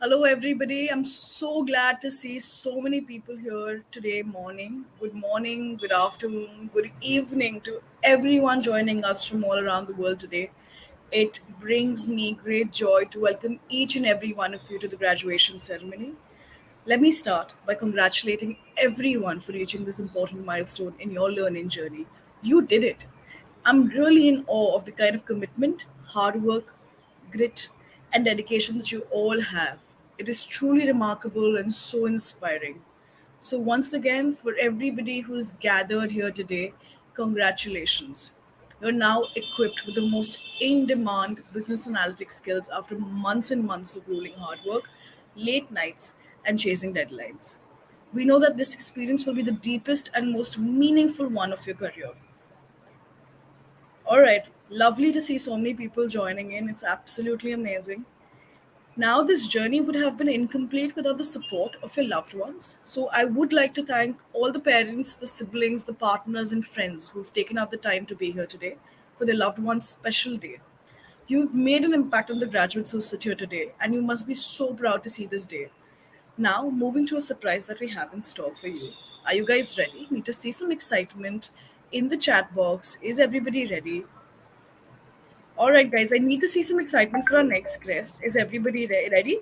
Hello, everybody. I'm so glad to see so many people here today morning, good afternoon, good evening to everyone joining us from all around the world today. It brings me great joy to welcome each and every one of you to the graduation ceremony. Let me start by congratulating everyone for reaching this important milestone in your learning journey. You did it. I'm really in awe of the kind of commitment, hard work, grit, and dedication that you all have. It is truly remarkable and so inspiring. So, once again, for everybody who's gathered here today, congratulations. You're now equipped with the most in demand business analytics skills after months and months of grueling hard work, late nights, and chasing deadlines. We know that this experience will be the deepest and most meaningful one of your career. All right, lovely to see so many people joining in. It's absolutely amazing. Now, this journey would have been incomplete without the support of your loved ones. So, I would like to thank all the parents, the siblings, the partners, and friends who've taken out the time to be here today for their loved one's special day. You've made an impact on the graduates who sit here today, and you must be so proud to see this day. Now, moving to a surprise that we have in store for you. Are you guys ready? Need to see some excitement in the chat box. Is everybody ready? All right, guys, I need to see some excitement for our next guest. Is everybody ready?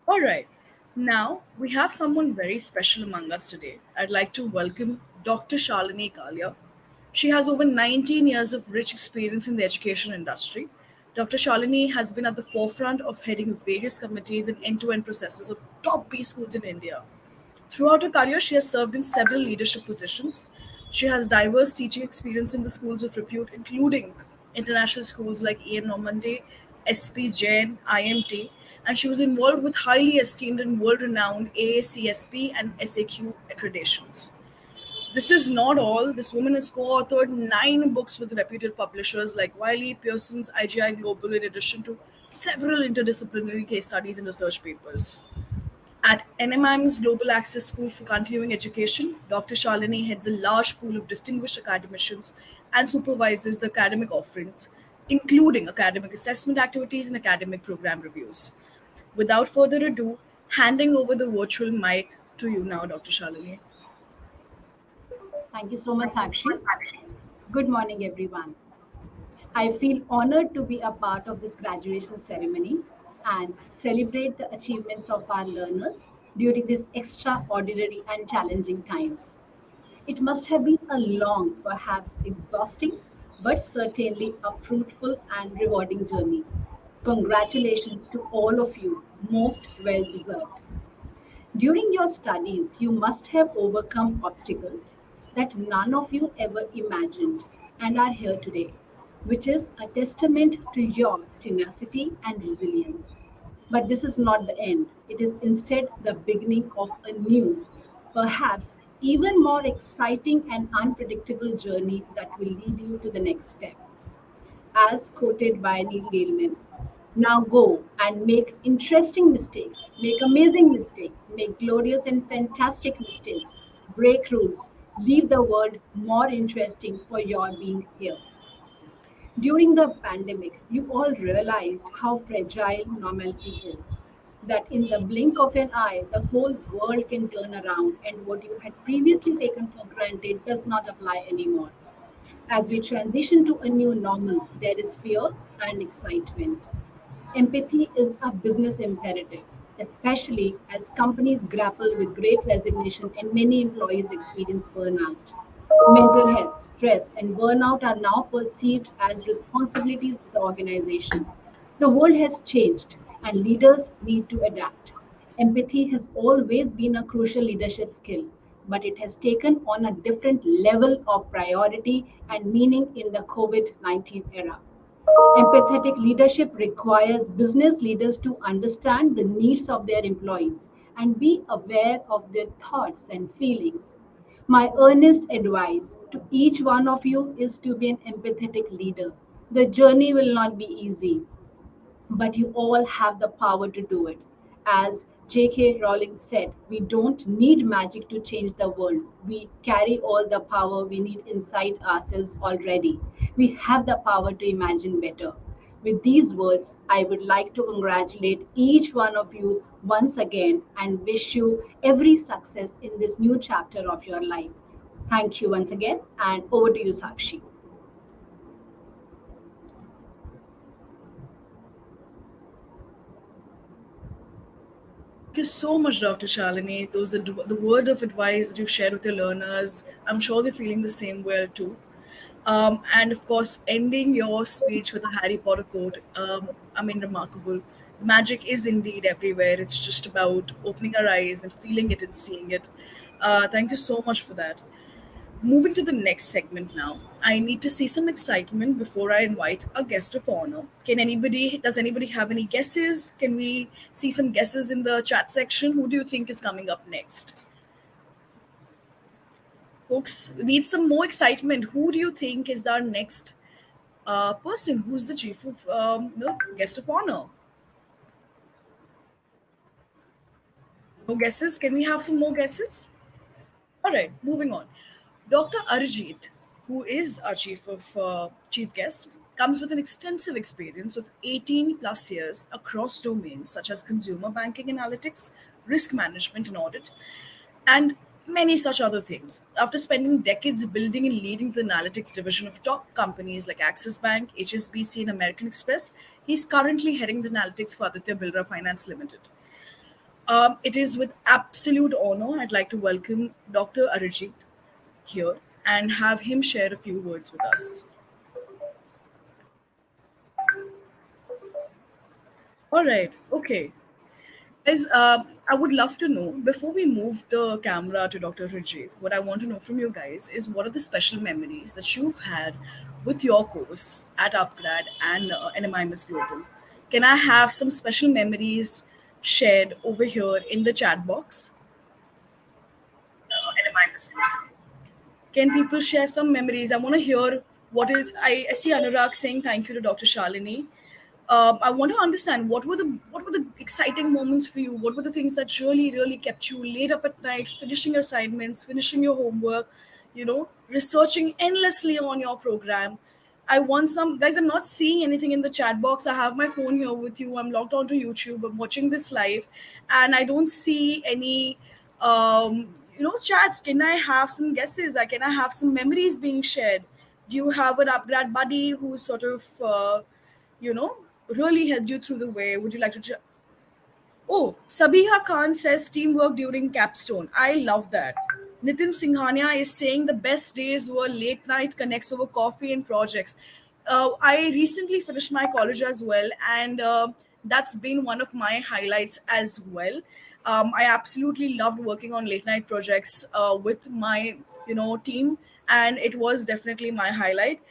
All right. Now, we have someone very special among us today. I'd like to welcome Dr. Shalini Kalia. She has over 19 years of rich experience in the education industry. Dr. Shalini has been at the forefront of heading various committees and end to end processes of top B schools in India. Throughout her career, she has served in several leadership positions. She has diverse teaching experience in the schools of repute, including international schools like EM Normandy, SP Jain, IMT, and she was involved with highly esteemed and world renowned AACSP and SAQ accreditations. This is not all. This woman has co authored 9 books with reputed publishers like Wiley, Pearson's, IGI Global, in addition to several interdisciplinary case studies and research papers. At NMIMS Global Access School for Continuing Education, Dr. Shalini heads a large pool of distinguished academicians and supervises the academic offerings, including academic assessment activities and academic program reviews. Without further ado, handing over the virtual mic to you now, Dr. Shalini. Thank you so much, Sakshi. Good morning, everyone. I feel honored to be a part of this graduation ceremony and celebrate the achievements of our learners during these extraordinary and challenging times. It must have been a long, perhaps exhausting, but certainly a fruitful and rewarding journey. Congratulations to all of you, most well deserved. During your studies, you must have overcome obstacles that none of you ever imagined and are here today, which is a testament to your tenacity and resilience. But this is not the end, it is instead the beginning of a new, perhaps even more exciting and unpredictable journey that will lead you to the next step as quoted by Neil Gaiman. Now go and make interesting mistakes, make amazing mistakes, make glorious and fantastic mistakes, break rules, leave the world more interesting for your being here. During the pandemic, you all realized how fragile normality is. That in the blink of an eye, the whole world can turn around, and what you had previously taken for granted does not apply anymore. As we transition to a new normal, there is fear and excitement. Empathy is a business imperative, especially as companies grapple with great resignation and many employees experience burnout. Mental health, stress, and burnout are now perceived as responsibilities of the organization. The world has changed, and leaders need to adapt. Empathy has always been a crucial leadership skill, but it has taken on a different level of priority and meaning in the COVID 19 era. Empathetic leadership requires business leaders to understand the needs of their employees and be aware of their thoughts and feelings. My earnest advice to each one of you is to be an empathetic leader. The journey will not be easy, but you all have the power to do it. As J.K. Rowling said, we don't need magic to change the world. We carry all the power we need inside ourselves already. We have the power to imagine better. With these words, I would like to congratulate each one of you once again and wish you every success in this new chapter of your life. Thank you once again, and over to you, Sakshi. Thank you so much, Dr. Shalini. Those are the word of advice that you've shared with your learners. I'm sure they're feeling the same way too. And of course, ending your speech with a Harry Potter quote. I mean, remarkable. Magic is indeed everywhere. It's just about opening our eyes and feeling it and seeing it. Thank you so much for that. Moving to the next segment now. I need to see some excitement before I invite a guest of honor. Does anybody have any guesses? Can we see some guesses in the chat section? Who do you think is coming up next? Folks, need some more excitement. Who do you think is our next person? Who's the chief of the guest of honor? No guesses? Can we have some more guesses? All right, moving on. Dr. Arijit, who is our chief guest, comes with an extensive experience of 18 plus years across domains such as consumer banking analytics, risk management and audit, and many such other things. After spending decades building and leading the analytics division of top companies like Axis Bank, HSBC, and American Express, he's currently heading the analytics for Aditya Birla Finance Limited. It is with absolute honor I'd like to welcome Dr. Arijit here and have him share a few words with us. All right, okay. Guys, I would love to know before we move the camera to Dr. Arijit, what I want to know from you guys is what are the special memories that you've had with your course at upGrad and NMIMS Global? Can I have some special memories shared over here in the chat box? NMIMS Global. Can people share some memories? I want to hear I see Anurag saying thank you to Dr. Shalini. I want to understand what were the exciting moments for you? What were the things that really kept you late up at night, finishing assignments, finishing your homework, researching endlessly on your program? I want some guys. I'm not seeing anything in the chat box. I have my phone here with you. I'm logged onto YouTube. I'm watching this live, and I don't see any, chats. Can I have some guesses? Can I have some memories being shared? Do you have an upgrad buddy who sort of, you know, really helped you through the way? Would you like to? Oh, Sabiha Khan says teamwork during capstone. I love that. Nitin Singhania is saying the best days were late night connects over coffee and projects. I recently finished my college as well, and that's been one of my highlights as well. I absolutely loved working on late night projects with my team, and it was definitely my highlight.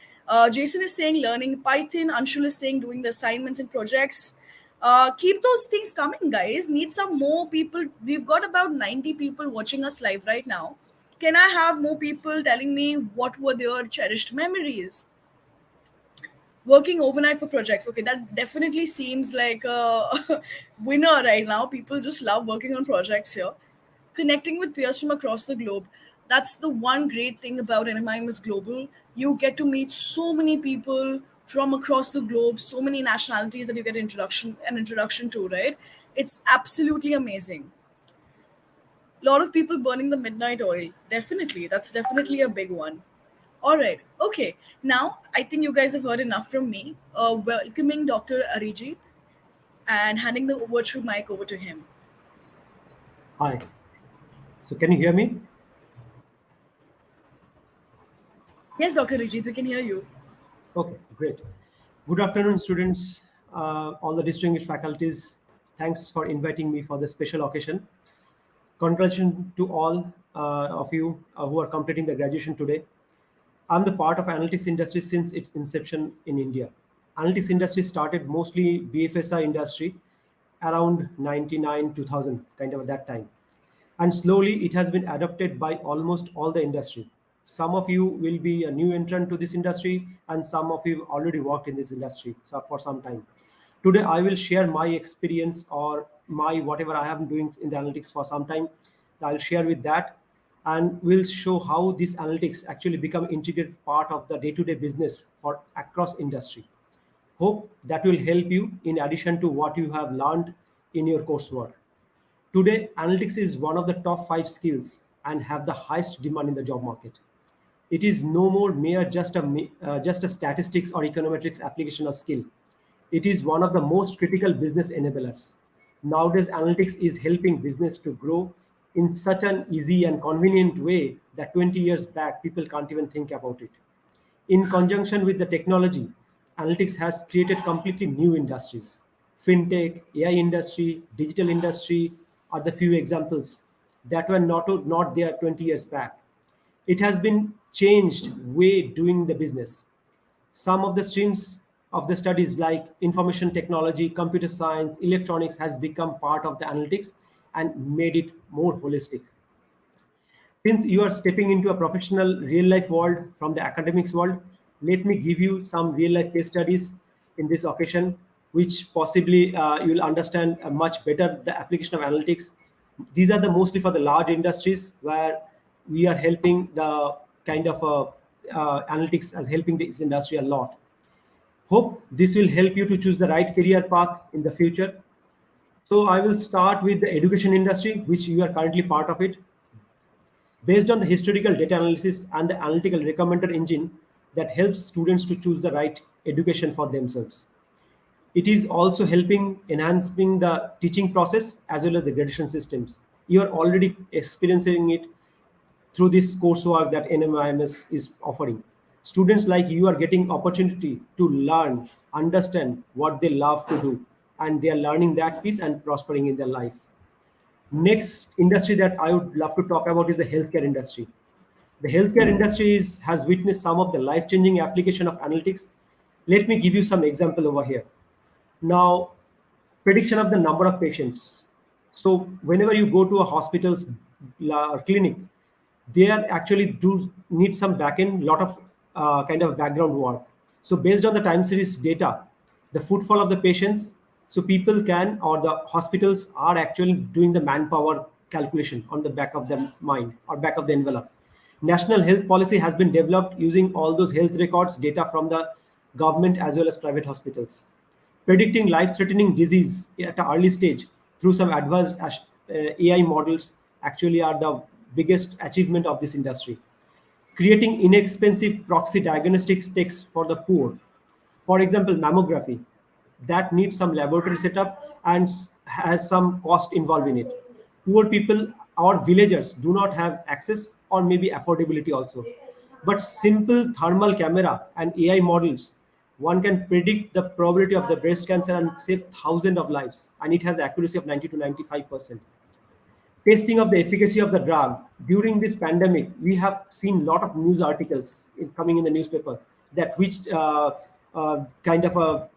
Jason is saying learning Python. Anshul is saying doing the assignments and projects. Keep those things coming, guys. Need some more people. We've got about 90 people watching us live right now. Can I have more people telling me what were their cherished memories? Working overnight for projects. Okay, that definitely seems like a winner right now. People just love working on projects here. Connecting with peers from across the globe. That's the one great thing about NMIMS Global. You get to meet so many people from across the globe, so many nationalities that you get an introduction to, right? It's absolutely amazing. A lot of people burning the midnight oil. Definitely. That's definitely a big one. All right. Okay. Now, I think you guys have heard enough from me. Welcoming Dr. Arijit and handing the virtual mic over to him. Hi. So can you hear me? Yes, Dr. Arijit, we can hear you. Okay, great. Good afternoon, students, all the distinguished faculties. Thanks for inviting me for this special occasion. Congratulations to all of you who are completing the graduation today. I'm the part of analytics industry since its inception in India. Analytics industry started mostly BFSI industry around 99 2000, kind of at that time. And slowly it has been adopted by almost all the industry. Some of you will be a new entrant to this industry, and some of you already worked in this industry for some time. Today I will share my experience, or my whatever I have been doing in the analytics for some time. I'll share with that, and we'll show how this analytics actually become integrated part of the day-to-day business for across industry. Hope that will help you in addition to what you have learned in your coursework. Today, analytics is one of the top 5 skills and have the highest demand in the job market. It is no more mere just a statistics or econometrics application or skill. It is one of the most critical business enablers. Nowadays, analytics is helping business to grow in such an easy and convenient way that 20 years back people can't even think about it. In conjunction with the technology, analytics has created completely new industries. Fintech, AI industry, digital industry are the few examples that were not there 20 years back. It has been changed way doing the business. Some of the streams of the studies like information technology, computer science, electronics has become part of the analytics and made it more holistic. Since you are stepping into a professional real life world from the academics world, let me give you some real life case studies in this occasion, which possibly you will understand much better the application of analytics. These are the mostly for the large industries where we are helping the kind of analytics as helping this industry a lot. Hope this will help you to choose the right career path in the future. So I will start with the education industry, which you are currently part of it. Based on the historical data analysis and the analytical recommender engine that helps students to choose the right education for themselves. It is also helping enhancing the teaching process as well as the gradation systems. You are already experiencing it through this coursework that NMIMS is offering. Students like you are getting opportunity to learn, understand what they love to do, and they are learning that piece and prospering in their life. Next industry that I would love to talk about is the healthcare industry. The healthcare industry has witnessed some of the life-changing application of analytics. Let me give you some example over here. Now, prediction of the number of patients. So whenever you go to a hospital's clinic, they are actually do need some backend, lot of kind of background work. So based on the time series data, the footfall of the patients, so people can or the hospitals are actually doing the manpower calculation on the back of the mind or back of the envelope. National health policy has been developed using all those health records data from the government as well as private hospitals. Predicting life-threatening disease at an early stage through some advanced AI models actually are the biggest achievement of this industry. Creating inexpensive proxy diagnostics techs for the poor. For example, mammography that needs some laboratory setup and has some cost involved in it. Poor people or villagers do not have access or maybe affordability also. But simple thermal camera and AI models, one can predict the probability of the breast cancer and save thousands of lives, and it has accuracy of 90 to 95%. Testing of the efficacy of the drug during this pandemic, we have seen a lot of news articles coming in the newspaper that which kind of a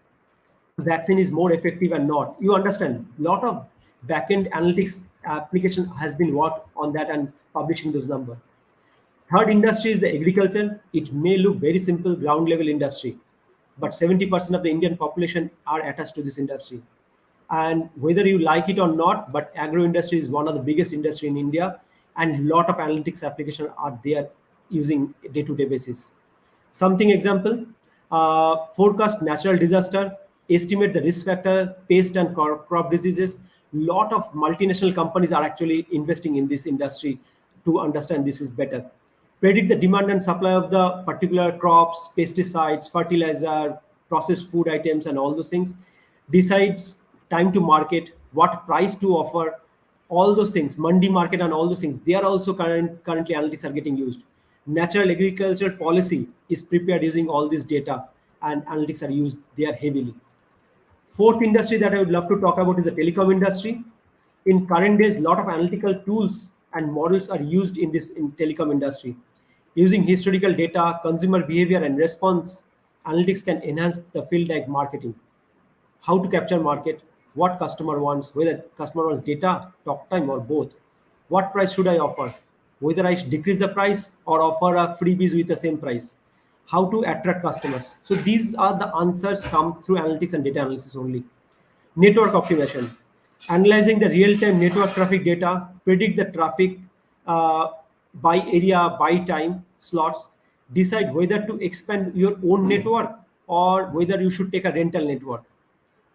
vaccine is more effective and not. You understand, a lot of backend analytics application has been worked on that and publishing those numbers. Third industry is the agriculture. It may look very simple ground level industry, but 70% of the Indian population are attached to this industry. And whether you like it or not, but agro industry is one of the biggest industry in India, and a lot of analytics applications are there using day-to-day basis. Something example, forecast natural disaster, estimate the risk factor, pest and crop diseases. Lot of multinational companies are actually investing in this industry to understand this is better. Predict the demand and supply of the particular crops, pesticides, fertilizer, processed food items, and all those things. Decides time to market, what price to offer, all those things, mandi market and all those things. They are also currently analytics are getting used. Natural agriculture policy is prepared using all this data, and analytics are used there heavily. Fourth industry that I would love to talk about is the telecom industry. In current days, a lot of analytical tools and models are used in this in telecom industry. Using historical data, consumer behavior, and response, analytics can enhance the field like marketing. How to capture market, what customer wants, whether customer wants data, talk time, or both. What price should I offer? Whether I should decrease the price or offer a freebies with the same price. How to attract customers. So these are the answers come through analytics and data analysis only. Network optimization, analyzing the real-time network traffic data, predict the traffic uh, by area, by time slots, decide whether to expand your own network or whether you should take a rental network.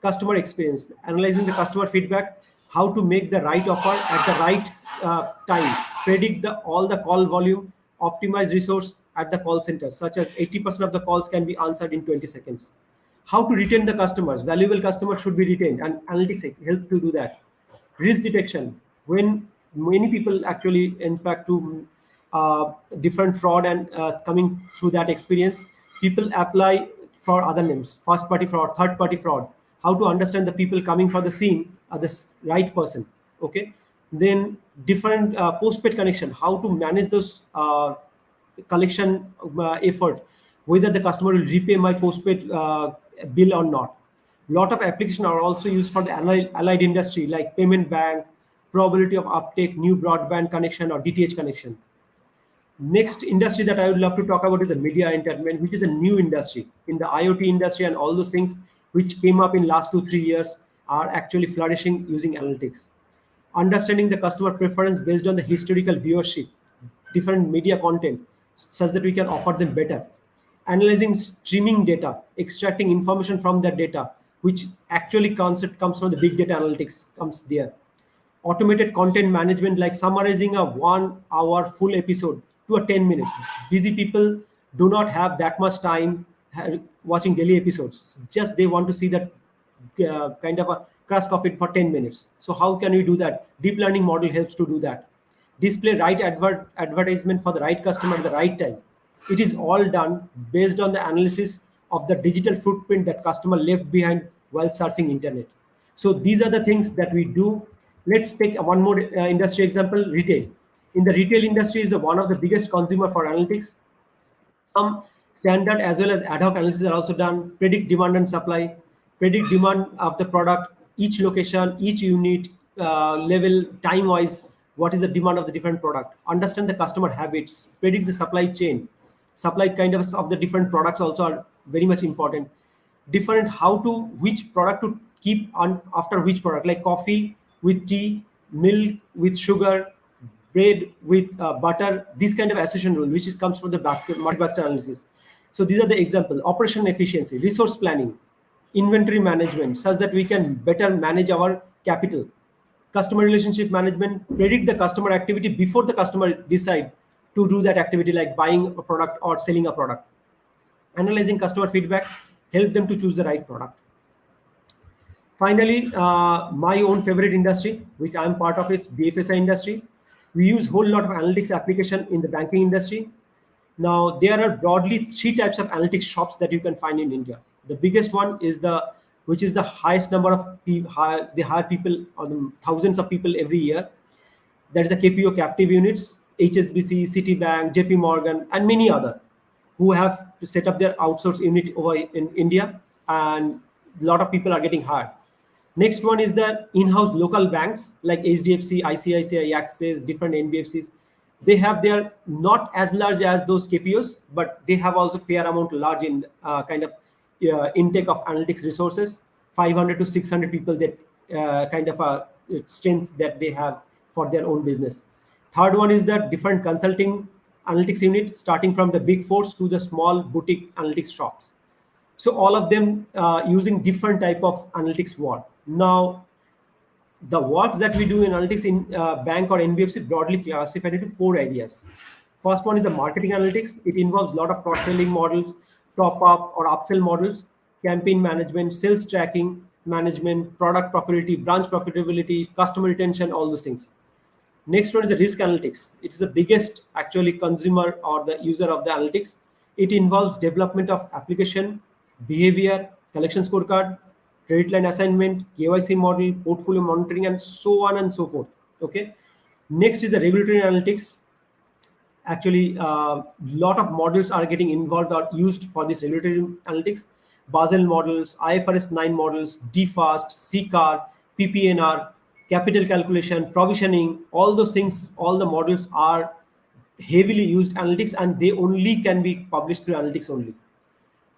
Customer experience, analyzing the customer feedback, how to make the right offer at the right time, predict all the call volume, optimize resource at the call center, such as 80% of the calls can be answered in 20 seconds. How to retain the customers, valuable customers should be retained, and analytics help to do that. Risk detection, when many people actually in fact to different fraud and coming through that experience, people apply for other names, first party fraud, third party fraud. How to understand the people coming for the scene are the right person. Okay, then different postpaid connection, how to manage those collection effort, whether the customer will repay my postpaid bill or not. Lot of applications are also used for the allied industry like payment bank, probability of uptake, new broadband connection or DTH connection. Next industry that I would love to talk about is the media entertainment, which is a new industry in the IoT industry, and all those things which came up in last 2 3 years are actually flourishing using analytics. Understanding the customer preference based on the historical viewership, different media content, such that we can offer them better. Analyzing streaming data, extracting information from that data, which actually concept comes from the big data analytics comes there. Automated content management, like summarizing a 1 hour full episode to a 10 minutes. Busy people do not have that much time watching daily episodes, just they want to see that kind of a crush of it for 10 minutes. So how can we do that? Deep learning model helps to do that. Display right advertisement for the right customer at the right time. It is all done based on the analysis of the digital footprint that customer left behind while surfing internet. So these are the things that we do. Let's take one more industry example, retail. In the retail industry is the one of the biggest consumer for analytics. Some standard as well as ad hoc analysis are also done. Predict demand and supply, predict demand of the product, each location, each unit, level, time wise, what is the demand of the different product. Understand the customer habits, predict the supply chain. Supply kind of the different products also are very much important. Different how to which product to keep on after which product, like coffee with tea, milk with sugar, bread with butter, this kind of association rule, which comes from the multi-basket analysis. So these are the example. Operation efficiency, resource planning, inventory management, such that we can better manage our capital. Customer relationship management, predict the customer activity before the customer decide to do that activity, like buying a product or selling a product. Analyzing customer feedback, help them to choose the right product. Finally, my own favorite industry, which I'm part of, it's BFSI industry. We use whole lot of analytics application in the banking industry. Now, there are broadly three types of analytics shops that you can find in India. The biggest one is which is the highest number of people, they hire people, thousands of people every year. That is the KPO captive units, HSBC, Citibank, JP Morgan, and many other who have to set up their outsource unit over in India, and a lot of people are getting hired. Next one is the in-house local banks like HDFC, ICICI, Axis, different NBFCs. They have their not as large as those KPOs, but they have also fair amount large in kind of intake of analytics resources, 500 to 600 people that kind of a strength that they have for their own business. Third one is the different consulting analytics unit, starting from the big fours to the small boutique analytics shops. So all of them using different type of analytics work. Now, the works that we do in analytics in bank or NBFC broadly classified into 4 areas. First one is the marketing analytics. It involves a lot of cross-selling models, top-up or upsell models, campaign management, sales tracking management, product profitability, branch profitability, customer retention, all those things. Next one is the risk analytics. It is the biggest actually consumer or the user of the analytics. It involves development of application, behavior, collection scorecard, credit line assignment, KYC model, portfolio monitoring, and so on and so forth. Okay. Next is the regulatory analytics. Actually, a lot of models are getting involved or used for this regulatory analytics. Basel models, IFRS 9 models, DFAST, CCAR, PPNR, capital calculation, provisioning, all those things, all the models are heavily used analytics, and they only can be published through analytics only.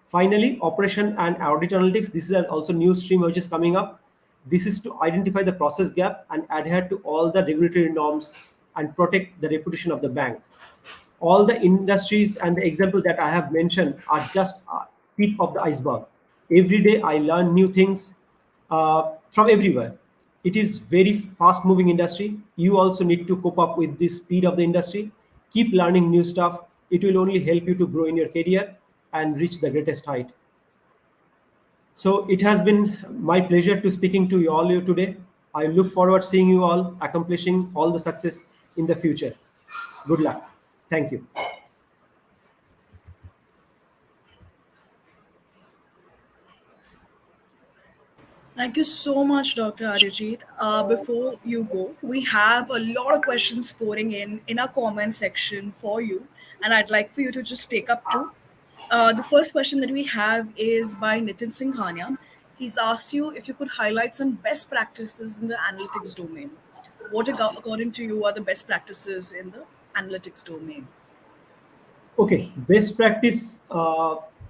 Finally, operation and audit analytics. This is also new stream which is coming up. This is to identify the process gap and adhere to all the regulatory norms and protect the reputation of the bank. All the industries and the example that I have mentioned are just tip of the iceberg. Every day I learn new things from everywhere. It is very fast moving industry. You also need to cope up with the speed of the industry. Keep learning new stuff. It will only help you to grow in your career and reach the greatest height. So it has been my pleasure to speaking to you all you today. I look forward seeing you all accomplishing all the success in the future. Good luck. Thank you. Thank you so much, Dr. Arijit. Before you go, we have a lot of questions pouring in our comment section for you, and I'd like for you to just take up two. The first question that we have is by Nitin Singhania. He's asked you if you could highlight some best practices in the analytics domain. What, according to you, are the best practices in the analytics domain? Okay, best practice.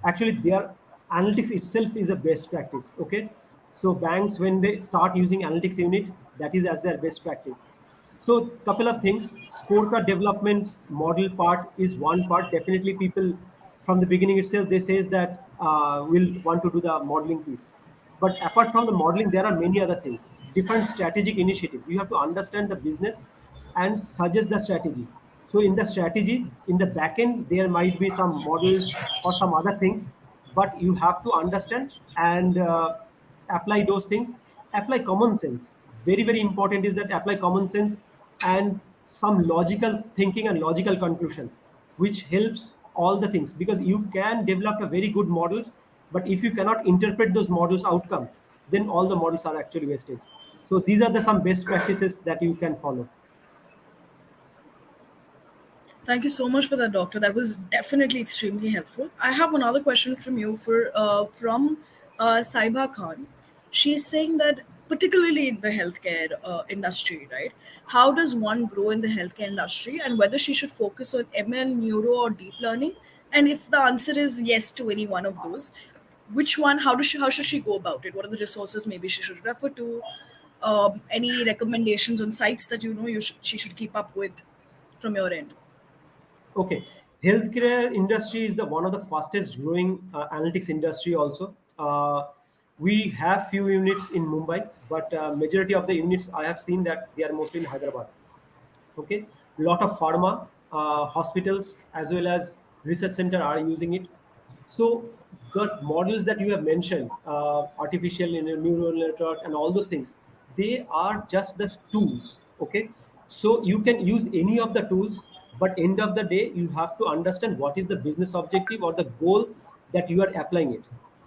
Actually, their analytics itself is a best practice. Okay, so banks when they start using analytics unit, that is as their best practice. So couple of things. Scorecard development model part is one part. Definitely, people from the beginning itself they says that will want to do the modeling piece. But apart from the modeling, there are many other things. Different strategic initiatives. You have to understand the business and suggest the strategy. So in the strategy, in the back end, there might be some models or some other things, but you have to understand and apply those things. Apply common sense. Very, very important is that apply common sense and some logical thinking and logical conclusion, which helps all the things because you can develop a very good models, but if you cannot interpret those models outcome, then all the models are actually wastage. So these are the some best practices that you can follow. Thank you so much for that, doctor. That was definitely extremely helpful. I have another question from you from Saiba Khan. She's saying that particularly in the healthcare industry, right? How does one grow in the healthcare industry, and whether she should focus on ML, neuro, or deep learning? And if the answer is yes to any one of those, which one? How should she go about it? What are the resources maybe she should refer to? Any recommendations on sites that she should keep up with from your end? Okay, healthcare industry is the one of the fastest growing analytics industry. Also, we have few units in Mumbai, but majority of the units I have seen that they are mostly in Hyderabad. Okay, lot of pharma hospitals as well as research center are using it. So the models that you have mentioned, artificial neural network and all those things, they are just the tools. Okay, so you can use any of the tools, but end of the day you have to understand what is the business objective or the goal that you are applying it.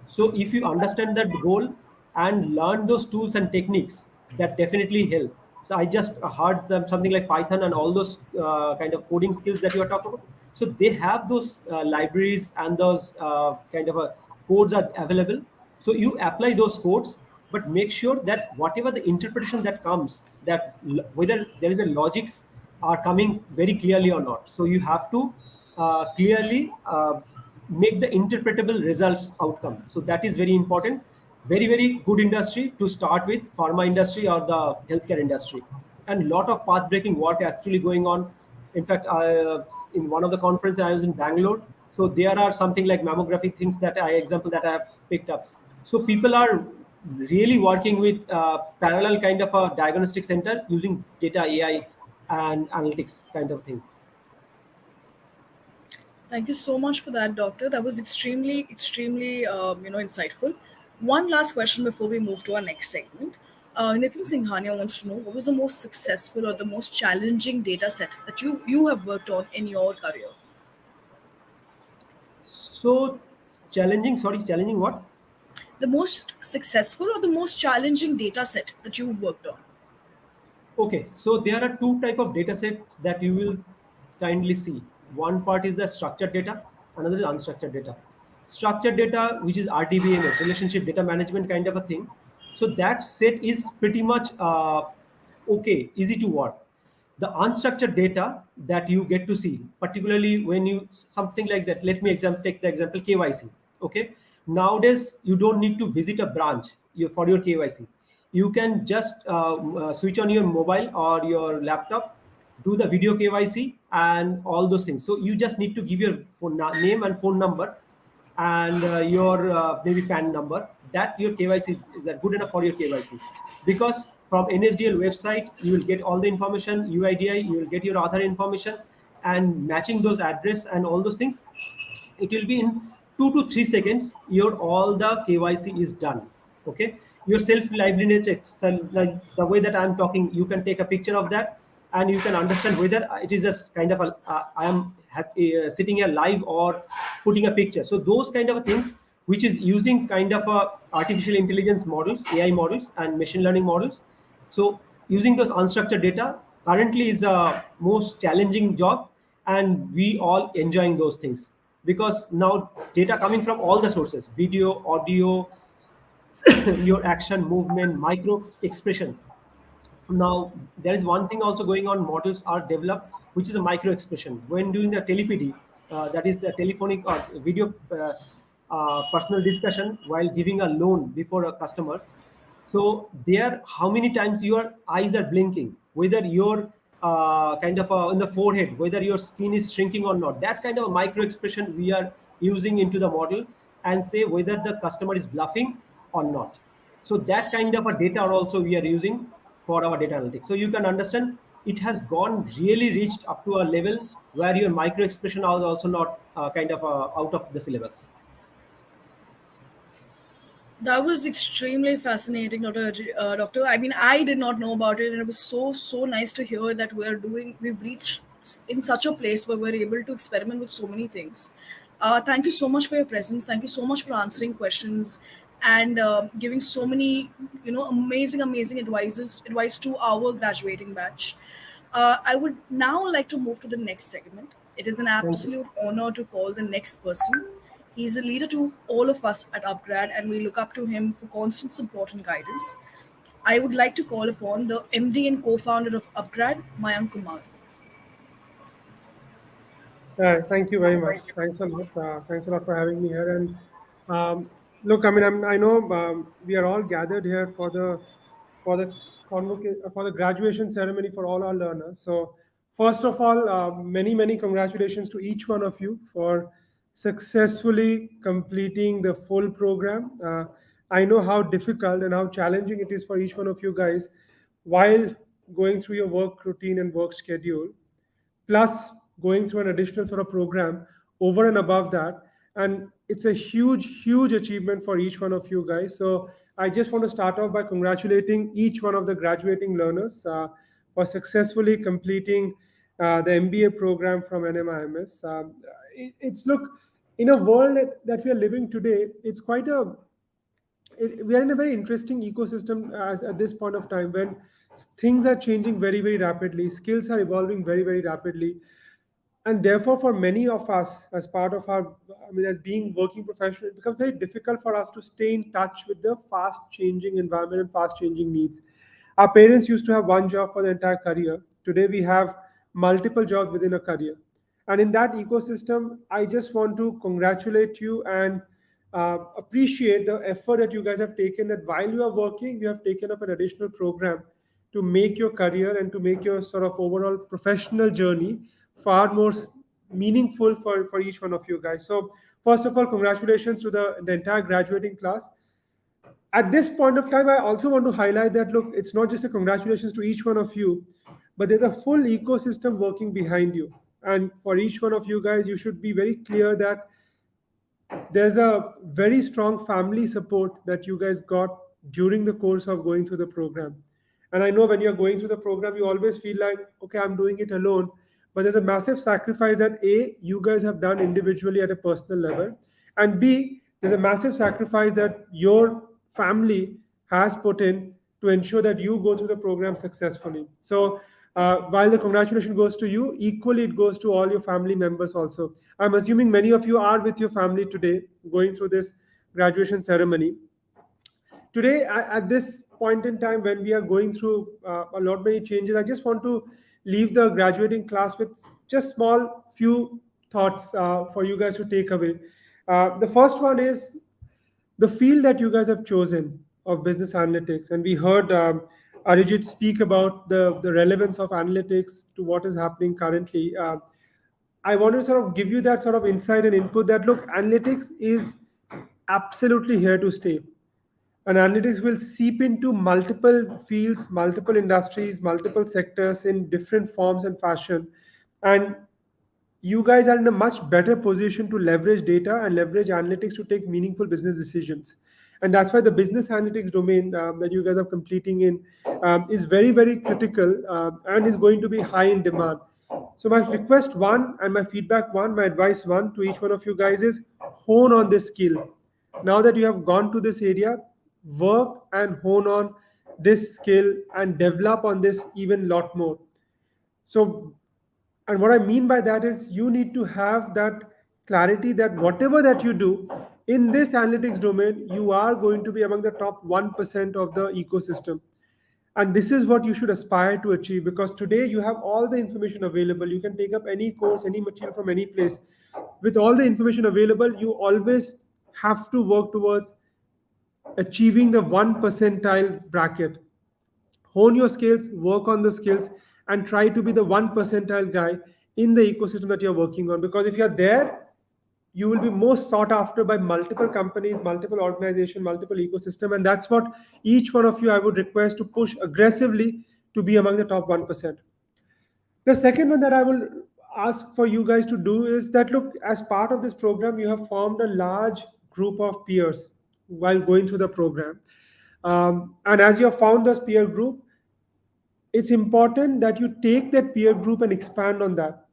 So if you understand that goal and learn those tools and techniques, that definitely help. So I just heard them something like Python and all those kind of coding skills that you are talking about. So they have those libraries and those kind of codes are available. So you apply those codes, but make sure that whatever the interpretation that comes, that whether there is a logics are coming very clearly or not. So you have to clearly make the interpretable results outcome. So that is very important. Very, very good industry to start with, pharma industry or the healthcare industry. And lot of path breaking work actually going on. In fact, in one of the conferences I was in Bangalore, so there are something like mammography things that I example that I have picked up. So people are really working with parallel kind of a diagnostic center using data AI and analytics kind of thing. Thank you so much for that, doctor. That was extremely, insightful. One last question before we move to our next segment. Nitin Singhania wants to know what was the most successful or the most challenging data set that you have worked on in your career. So challenging, sorry, challenging what? The most successful or the most challenging data set that you've worked on. Okay, so there are two type of data sets that you will kindly see. One part is the structured data, another is unstructured data. Structured data, which is RDBMS, relationship data management kind of a thing. So that set is pretty much okay, easy to work. The unstructured data that you get to see, particularly when you something like that. Let me take the example KYC. Okay, nowadays you don't need to visit a branch for your KYC. You can just switch on your mobile or your laptop, do the video KYC and all those things. So you just need to give your name and phone number, and your maybe PAN number, that your KYC is that good enough for your KYC. Because from NSDL website, you will get all the information, UIDI, you will get your other information, and matching those address and all those things, it will be in 2 to 3 seconds. Your all the KYC is done. Okay, your self liveness check. So like the way that I'm talking, you can take a picture of that, and you can understand whether it is just kind of a I am happy, sitting here live or putting a picture. So those kind of things, which is using kind of a artificial intelligence models, AI models, and machine learning models. So using those unstructured data currently is a most challenging job, and we all enjoying those things because now data coming from all the sources, video, audio, your action, movement, micro expression. Now there is one thing also going on, models are developed, which is a micro expression when doing the telepedy, that is the telephonic or video personal discussion while giving a loan before a customer. So there, how many times your eyes are blinking, whether you're kind of in the forehead, whether your skin is shrinking or not, that kind of a micro expression we are using into the model, and say whether the customer is bluffing or not. So that kind of a data also we are using for our data analytics. So you can understand it has gone really reached up to a level where your micro expression are also not kind of out of the syllabus. That was extremely fascinating, Doctor. I mean, I did not know about it, and it was so nice to hear that we've reached in such a place where we're able to experiment with so many things. Thank you so much for your presence. Thank you so much for answering questions and giving so many, amazing advice to our graduating batch. I would now like to move to the next segment. It is an Thank you. absolute honor to call the next person. He's a leader to all of us at upGrad, and we look up to him for constant support and guidance. I would like to call upon the MD and co-founder of upGrad, Mayank Kumar. Thank you very much. Thanks a lot. Thanks a lot for having me here. And look, I mean, I know we are all gathered here for the for the graduation ceremony for all our learners. So, first of all, many congratulations to each one of you for successfully completing the full program. I know how difficult and how challenging it is for each one of you guys while going through your work routine and work schedule, plus going through an additional sort of program over and above that. And it's a huge achievement for each one of you guys. So I just want to start off by congratulating each one of the graduating learners for successfully completing the MBA program from NMIMS. It's look, in a world that we are living today, it's quite a we are in a very interesting ecosystem at this point of time when things are changing very rapidly, skills are evolving very rapidly, and therefore for many of us as part of our, I mean, as being working professionals, it becomes very difficult for us to stay in touch with the fast changing environment and fast changing needs. Our parents used to have one job for the entire career. Today we have multiple jobs within a career, and in that ecosystem I just want to congratulate you and appreciate the effort that you guys have taken, that while you are working you have taken up an additional program to make your career and to make your sort of overall professional journey far more meaningful for each one of you guys. So first of all, congratulations to the entire graduating class. At this point of time, I also want to highlight that look, it's not just a congratulations to each one of you, but there's a full ecosystem working behind you. And for each one of you guys, you should be very clear that there's a very strong family support that you guys got during the course of going through the program. And I know when you're going through the program, you always feel like, okay, I'm doing it alone. But there's a massive sacrifice that A, you guys have done individually at a personal level. And B, there's a massive sacrifice that your family has put in to ensure that you go through the program successfully. So while the congratulations goes to you, equally it goes to all your family members also. I'm assuming many of you are with your family today going through this graduation ceremony. Today, at this point in time when we are going through a lot many changes, I just want to leave the graduating class with just small few thoughts for you guys to take away. The first one is the field that you guys have chosen of business analytics, and we heard Arijit speak about the relevance of analytics to what is happening currently. I want to sort of give you that sort of insight and input that look, analytics is absolutely here to stay. And analytics will seep into multiple fields, multiple industries, multiple sectors in different forms and fashion. And you guys are in a much better position to leverage data and leverage analytics to take meaningful business decisions. And that's why the business analytics domain that you guys are completing in is very, very critical and is going to be high in demand. So my request one and my feedback one, my advice one to each one of you guys is hone on this skill. Now that you have gone to this area, work and hone on this skill and develop on this even lot more. So, and what I mean by that is you need to have that clarity that whatever that you do in this analytics domain, you are going to be among the top 1% of the ecosystem. And this is what you should aspire to achieve, because today you have all the information available. You can take up any course, any material from any place. With all the information available, you always have to work towards achieving the 1 percentile bracket. Hone your skills, work on the skills, and try to be the 1 percentile guy in the ecosystem that you're working on. Because if you're there, you will be most sought after by multiple companies, multiple organizations, multiple ecosystem. And that's what each one of you I would request to push aggressively to be among the top 1%. The second one that I will ask for you guys to do is that look, as part of this program, you have formed a large group of peers while going through the program. And as you have found this peer group, it's important that you take that peer group and expand on that,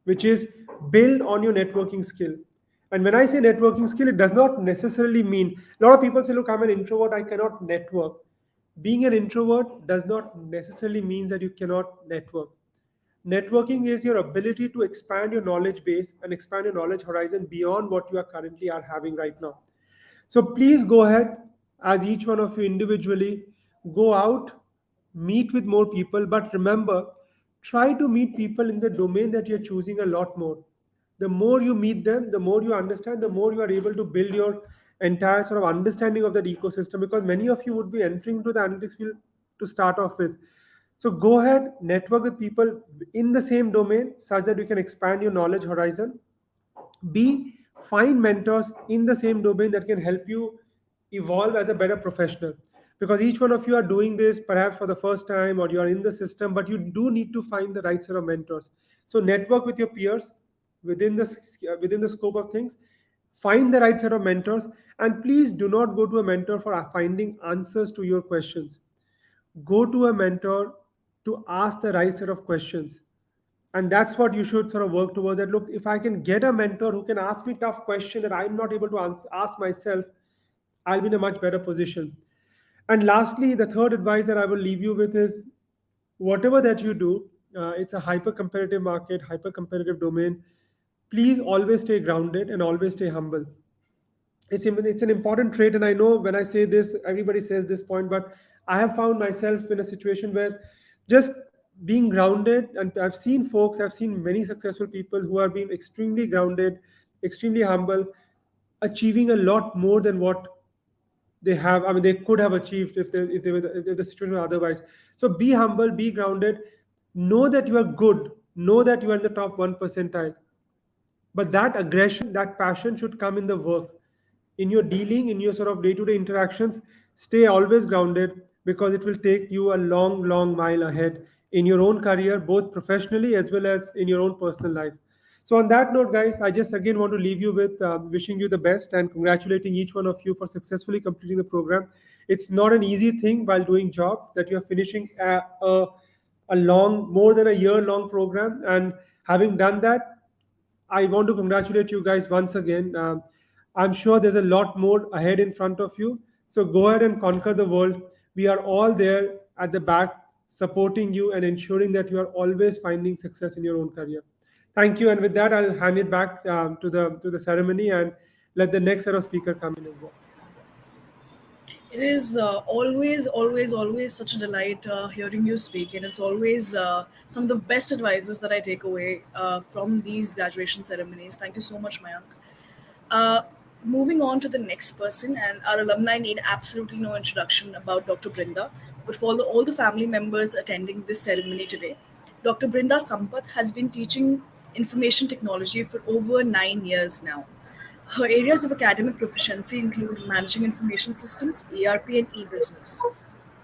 which is build on your networking skill. And when I say networking skill, it does not necessarily mean a lot of people say, look, I'm an introvert, I cannot network. Being an introvert does not necessarily mean that you cannot network. Networking is your ability to expand your knowledge base and expand your knowledge horizon beyond what you are currently are having right now. So please go ahead, as each one of you individually, go out, meet with more people, but remember, try to meet people in the domain that you're choosing a lot more. The more you meet them, the more you understand, the more you are able to build your entire sort of understanding of that ecosystem, because many of you would be entering into the analytics field to start off with. So go ahead, network with people in the same domain such that you can expand your knowledge horizon. B, find mentors in the same domain that can help you evolve as a better professional. Because each one of you are doing this perhaps for the first time or you are in the system, but you do need to find the right set of mentors. So network with your peers within the scope of things. Find the right set of mentors, and please do not go to a mentor for finding answers to your questions. Go to a mentor to ask the right set of questions, and that's what you should sort of work towards. That look, if I can get a mentor who can ask me tough question that I'm not able to ask myself, I'll be in a much better position. And lastly, the third advice that I will leave you with is whatever that you do, it's a hyper competitive market, hyper competitive domain. Please always stay grounded and always stay humble. It's an important trait, and I know when I say this everybody says this point, but I have found myself in a situation where just being grounded, and I've seen many successful people who have been extremely grounded, extremely humble, achieving a lot more than what they have, I mean, they could have achieved if the situation were otherwise. So be humble, be grounded, know that you are good, know that you are in the top 1 percentile, but that aggression, that passion should come in the work, in your dealing, in your sort of day-to-day interactions. Stay always grounded, because it will take you a long, long mile ahead in your own career, both professionally as well as in your own personal life. So on that note, guys, I just again want to leave you with wishing you the best and congratulating each one of you for successfully completing the program. It's not an easy thing while doing job that you're finishing a long, more than a year long program, and having done that, I want to congratulate you guys once again. I'm sure there's a lot more ahead in front of you. So go ahead and conquer the world. We are all there at the back, supporting you and ensuring that you are always finding success in your own career. Thank you. And with that, I'll hand it back to the ceremony and let the next set of speaker come in as well. It is always, always, always such a delight hearing you speak, and it's always some of the best advices that I take away from these graduation ceremonies. Thank you so much, Mayank. Uh, Moving on to the next person, and our alumni need absolutely no introduction about Dr. Brinda, but for all the family members attending this ceremony today, Dr. Brinda Sampath has been teaching information technology for over 9 years now. Her areas of academic proficiency include managing information systems, ERP, and e-business.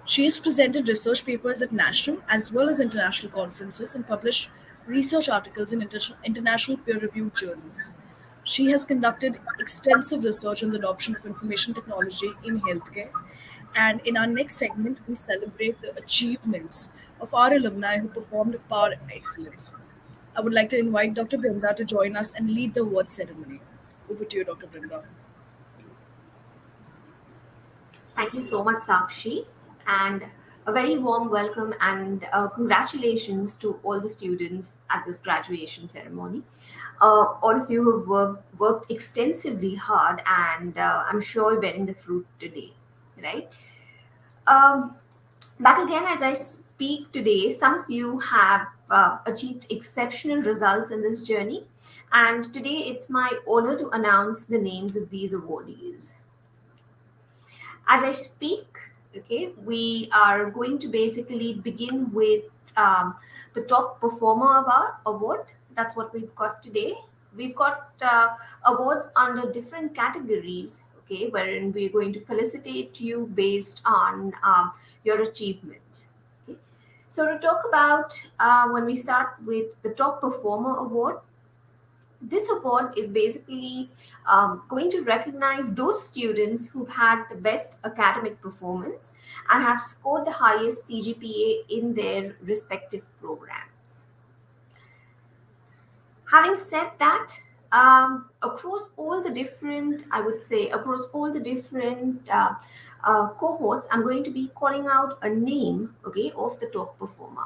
She has presented research papers at national as well as international conferences and published research articles in international peer reviewed journals. She has conducted extensive research on the adoption of information technology in healthcare. And in our next segment, we celebrate the achievements of our alumni who performed par excellence. I would like to invite Dr. Brinda to join us and lead the award ceremony. Over to you, Dr. Brinda. Thank you so much, Sakshi, and a very warm welcome and congratulations to all the students at this graduation ceremony. All of you have worked extensively hard, and I'm sure bearing the fruit today, right? Um, Back again, as I speak today, some of you have achieved exceptional results in this journey, and today it's my honor to announce the names of these awardees. As I speak, okay, we are going to basically begin with the top performer of our award. That's what we've got today. We've got awards under different categories, okay, wherein we're going to felicitate you based on your achievements. Okay. So to talk about when we start with the top performer award, this award is basically going to recognize those students who've had the best academic performance and have scored the highest CGPA in their respective programs. Having said that, across all the different, I would say, across all the different cohorts, I'm going to be calling out a name, okay, of the top performer.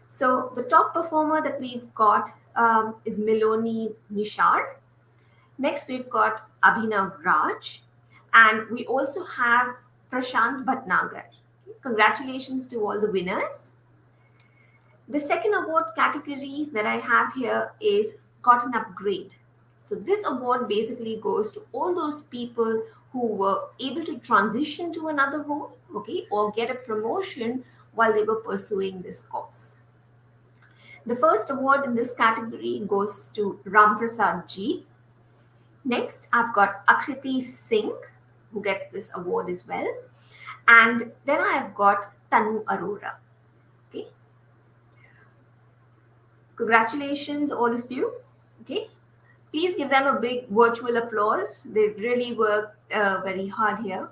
So the top performer that we've got is Miloni Nishar. Next, we've got Abhinav Raj. And we also have Prashant Bhatnagar. Congratulations to all the winners. The second award category that I have here is Got an Upgrade. So this award basically goes to all those people who were able to transition to another role, okay, or get a promotion while they were pursuing this course. The first award in this category goes to Ram Prasad Ji. Next, I've got Akriti Singh, who gets this award as well. And then I've got Tanu Arora. Okay. Congratulations, all of you. Okay. Please give them a big virtual applause. They've really worked very hard here.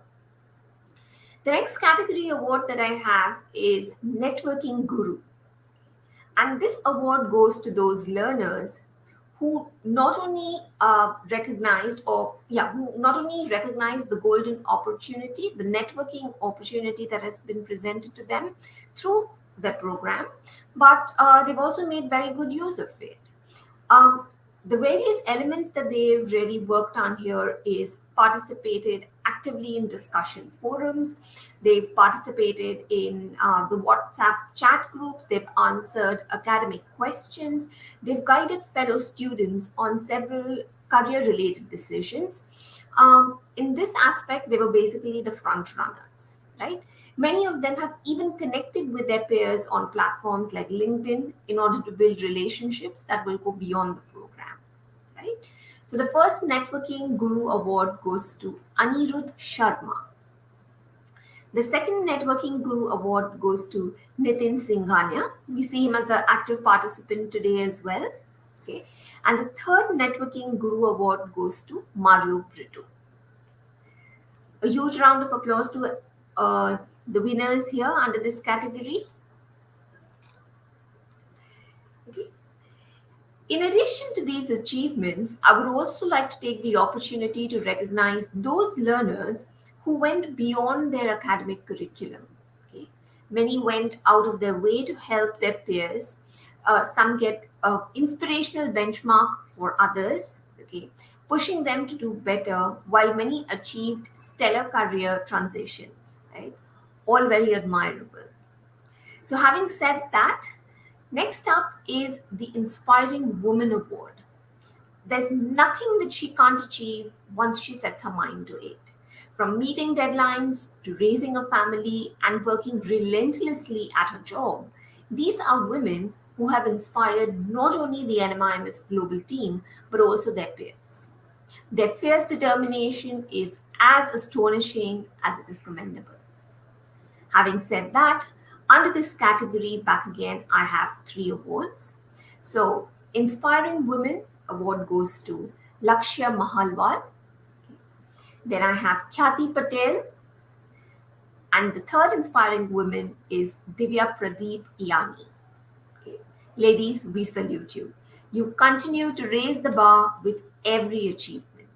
The next category award that I have is Networking Guru. And this award goes to those learners who not only recognized the golden opportunity, the networking opportunity that has been presented to them through the program, but they've also made very good use of it. The various elements that they've really worked on here is participated actively in discussion forums. They've participated in the WhatsApp chat groups. They've answered academic questions. They've guided fellow students on several career-related decisions. In this aspect, they were basically the front runners, right? Many of them have even connected with their peers on platforms like LinkedIn in order to build relationships that will go beyond the program, right? So the first Networking Guru Award goes to Anirudh Sharma. The second Networking Guru Award goes to Nitin Singhania. We see him as an active participant today as well. Okay. And the third Networking Guru Award goes to Mario Brito. A huge round of applause to the winners here under this category. Okay. In addition to these achievements, I would also like to take the opportunity to recognize those learners who went beyond their academic curriculum. Okay. Many went out of their way to help their peers. Some get an inspirational benchmark for others, okay, pushing them to do better, while many achieved stellar career transitions, right? All very admirable. So having said that, next up is the Inspiring Woman Award. There's nothing that she can't achieve once she sets her mind to it. From meeting deadlines to raising a family and working relentlessly at her job, these are women who have inspired not only the NMIMS Global team but also their peers. Their fierce determination is as astonishing as it is commendable. Having said that, under this category, back again, I have three awards. So, Inspiring Women award goes to Lakshya Mahalwal. Then I have Khyati Patel. And the third Inspiring Woman is Divya Pradeep Iyani. Okay. Ladies, we salute you. You continue to raise the bar with every achievement.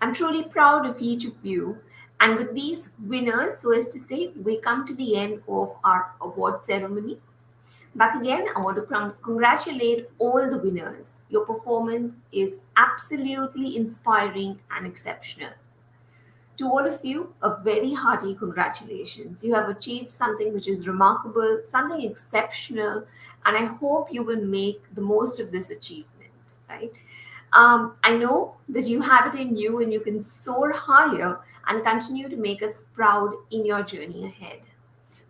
I'm truly proud of each of you. And with these winners, so as to say, we come to the end of our award ceremony. Back again, I want to congratulate all the winners. Your performance is absolutely inspiring and exceptional. To all of you, a very hearty congratulations. You have achieved something which is remarkable, something exceptional, and I hope you will make the most of this achievement, right? I know that you have it in you and you can soar higher and continue to make us proud in your journey ahead.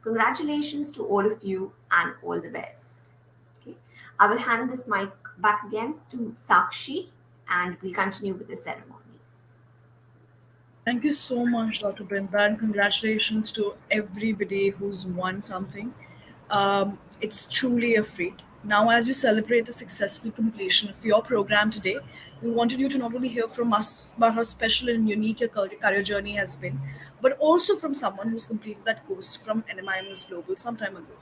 Congratulations to all of you and all the best. Okay. I will hand this mic back again to Sakshi and we'll continue with the ceremony. Thank you so much, Dr. Brinda, and congratulations to everybody who's won something. It's truly a feat. Now, as you celebrate the successful completion of your program today, we wanted you to not only hear from us about how special and unique your career journey has been, but also from someone who's completed that course from NMIMS Global some time ago.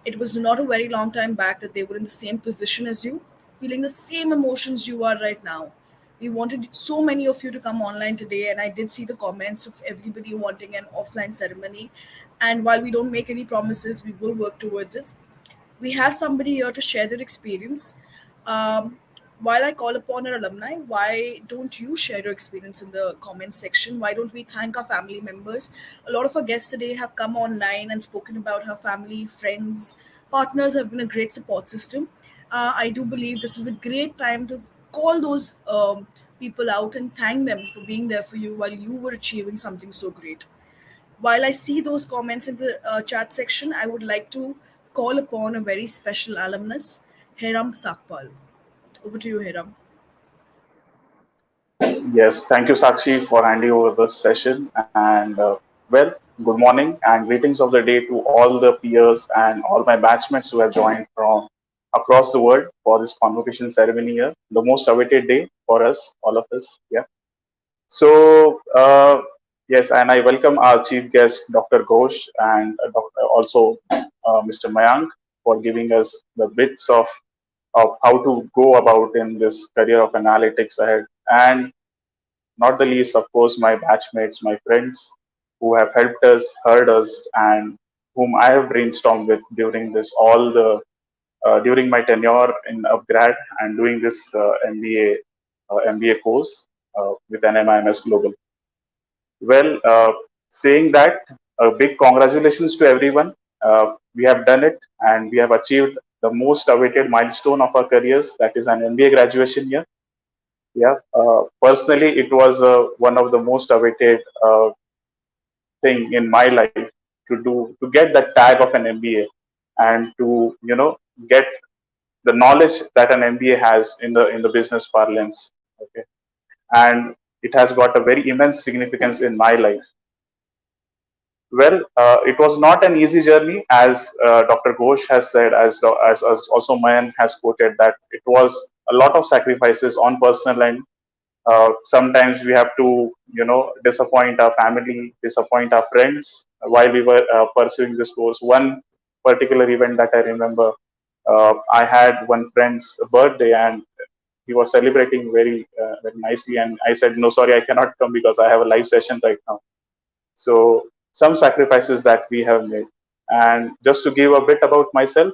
It was not a very long time back that they were in the same position as you, feeling the same emotions you are right now. We wanted so many of you to come online today, and I did see the comments of everybody wanting an offline ceremony. And while we don't make any promises, we will work towards it. We have somebody here to share their experience. Um, while I call upon our alumni, why don't you share your experience in the comments section? Why don't we thank our family members? A lot of our guests today have come online and spoken about how family, friends, partners have been a great support system. I do believe this is a great time to call those people out and thank them for being there for you while you were achieving something so great. While I see those comments in the chat section, I would like to call upon a very special alumnus, Heram Sakpal. Over to you, Heram. Yes, thank you, Sakshi, for handing over this session. And well, good morning and greetings of the day to all the peers and all my batchmates who have joined from across the world for this convocation ceremony here. The most awaited day for us, all of us. Yeah. So, yes, and I welcome our chief guest, Dr. Ghosh, and also Mr. Mayank for giving us the bits of how to go about in this career of analytics ahead. And not the least, of course, my batchmates, my friends who have helped us, heard us, and whom I have brainstormed with during this all the during my tenure in upGrad and doing this MBA course with NMIMS Global. Well, saying that, a big congratulations to everyone. We have done it and we have achieved the most awaited milestone of our careers, that is an MBA graduation year. Yeah, personally, it was one of the most awaited thing in my life to get that tag of an MBA and to get the knowledge that an MBA has in the business parlance. Okay, and it has got a very immense significance in my life. Well, it was not an easy journey, as Dr. Ghosh has said, as also Mayan has quoted, that it was a lot of sacrifices on personal end. Sometimes we have to, disappoint our family, disappoint our friends while we were pursuing this course. One particular event that I remember, I had one friend's birthday and he was celebrating very nicely, and I said, "No, sorry, I cannot come because I have a live session right now." So some sacrifices that we have made. And just to give a bit about myself,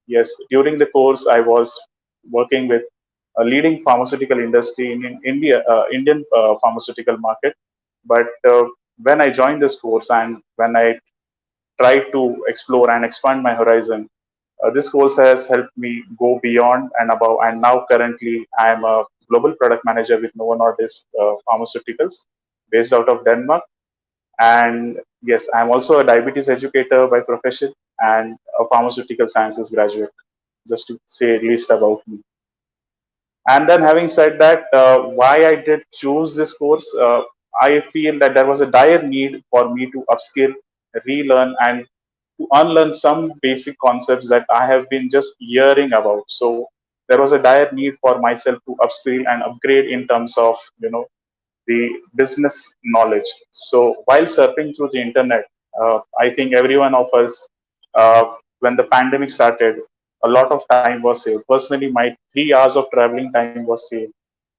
yes, during the course I was working with a leading pharmaceutical industry in India, Indian pharmaceutical market. But when I joined this course and when I tried to explore and expand my horizon, this course has helped me go beyond and above. And now currently I am a global product manager with Novo Nordisk Pharmaceuticals based out of Denmark. And yes, I'm also a diabetes educator by profession, and a pharmaceutical sciences graduate, just to say at least about me. And then, having said that, why I did choose this course, I feel that there was a dire need for me to upskill, relearn, and to unlearn some basic concepts that I have been just hearing about. So there was a dire need for myself to upskill and upgrade in terms of the business knowledge. So while surfing through the internet, I think every one of us, when the pandemic started, a lot of time was saved. Personally, my 3 hours of traveling time was saved,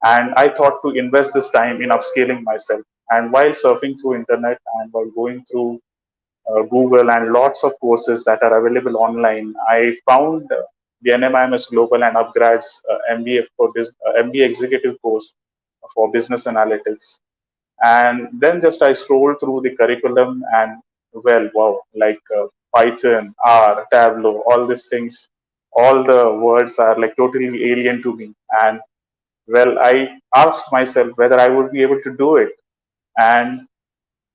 and I thought to invest this time in upscaling myself. And while surfing through internet and while going through Google and lots of courses that are available online, I found the NMIMS Global and upGrad's MBA MBA executive course for business analytics. And then just I scrolled through the curriculum and well, wow, like Python, R, Tableau, all these things, all the words are like totally alien to me. And well, I asked myself whether I would be able to do it. And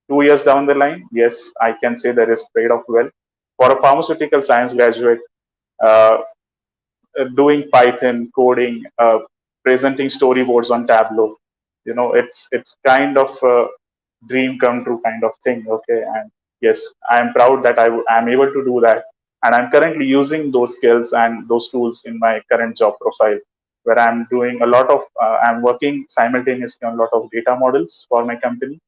2 years down the line, yes, I can say that is paid off well. For a pharmaceutical science graduate, uh, doing Python, coding, presenting storyboards on Tableau, it's kind of a dream come true kind of thing. Okay, and yes, I am proud that am able to do that, and I'm currently using those skills and those tools in my current job profile, where I'm doing a lot of, I'm working simultaneously on a lot of data models for my company,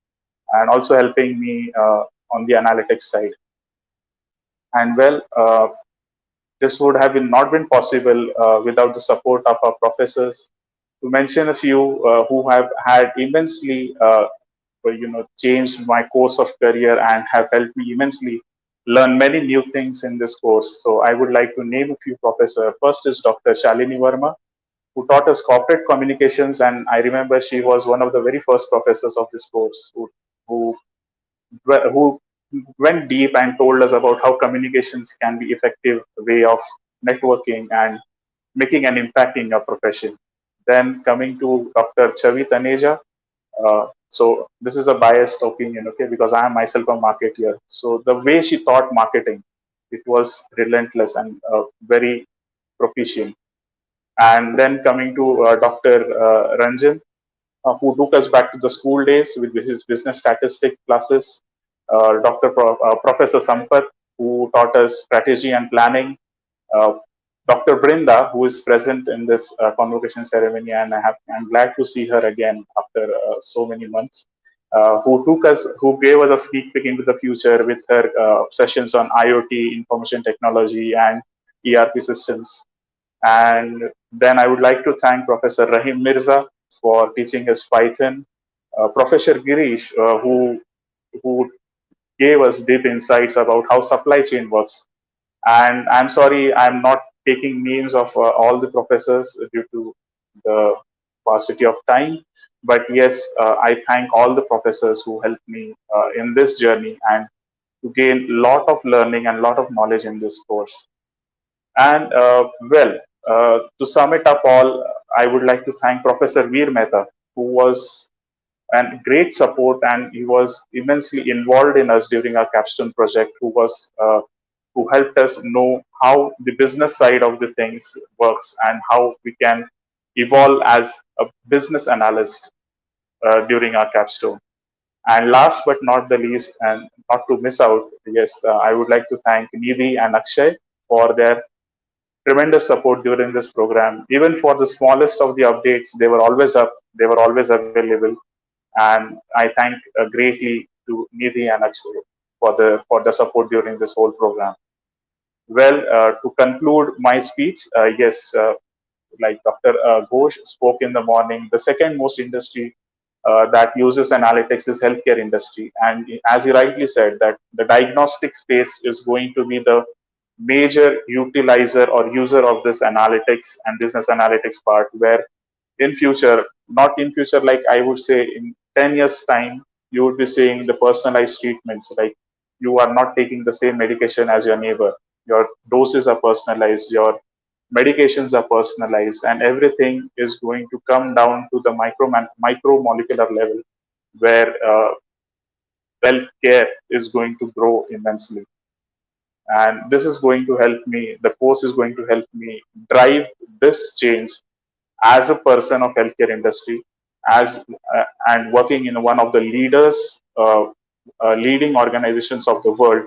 and also helping me on the analytics side. And well, this would have not been possible without the support of our professors. To mention a few who have had immensely, changed my course of career and have helped me immensely learn many new things in this course. So I would like to name a few professors. First is Dr. Shalini Verma, who taught us corporate communications, and I remember she was one of the very first professors of this course who who went deep and told us about how communications can be effective way of networking and making an impact in your profession. Then coming to Dr. Chavi Taneja. So this is a biased opinion, okay, because I am myself a marketer. So the way she taught marketing, it was relentless and very proficient. And then coming to Dr. Ranjan, who took us back to the school days with his business statistic classes. Professor Sampath, who taught us strategy and planning. Uh, Dr. Brinda, who is present in this convocation ceremony, and I'm glad to see her again after so many months. Who gave us a sneak peek into the future with her sessions on IoT, information technology, and ERP systems. And then I would like to thank Professor Rahim Mirza for teaching us Python, Professor Girish, who gave us deep insights about how supply chain works. And I'm sorry, I'm not taking names of all the professors due to the paucity of time. But yes, I thank all the professors who helped me in this journey and to gain a lot of learning and a lot of knowledge in this course. And to sum it up all, I would like to thank Professor Veer Mehta, who was a great support, and he was immensely involved in us during our capstone project, who helped us know how the business side of the things works and how we can evolve as a business analyst during our capstone. And last but not the least, and not to miss out, yes, I would like to thank Nidhi and Akshay for their tremendous support during this program. Even for the smallest of the updates, they were always up, they were always available, and I thank greatly to Nidhi and Akshay for the support during this whole program. Well, to conclude my speech, yes, like Dr. Ghosh spoke in the morning, the second most industry that uses analytics is healthcare industry, and as he rightly said, that the diagnostic space is going to be the major utilizer or user of this analytics and business analytics part, where in future, not in future, like I would say in 10 years time, you would be seeing the personalized treatments, like you are not taking the same medication as your neighbor, your doses are personalized, your medications are personalized, and everything is going to come down to the micro molecular level, where health care is going to grow immensely. And this is going to help me, the course is going to help me drive this change as a person of healthcare industry, as and working in one of the leading organizations of the world.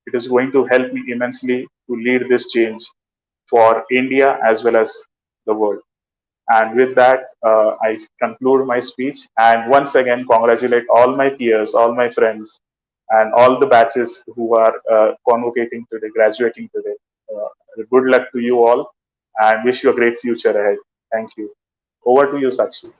It is going to help me immensely to lead this change for India as well as the world. And with that, I conclude my speech. And once again, congratulate all my peers, all my friends, and all the batches who are convocating today, graduating today. Good luck to you all, and wish you a great future ahead. Thank you. Over to you, Sakshi.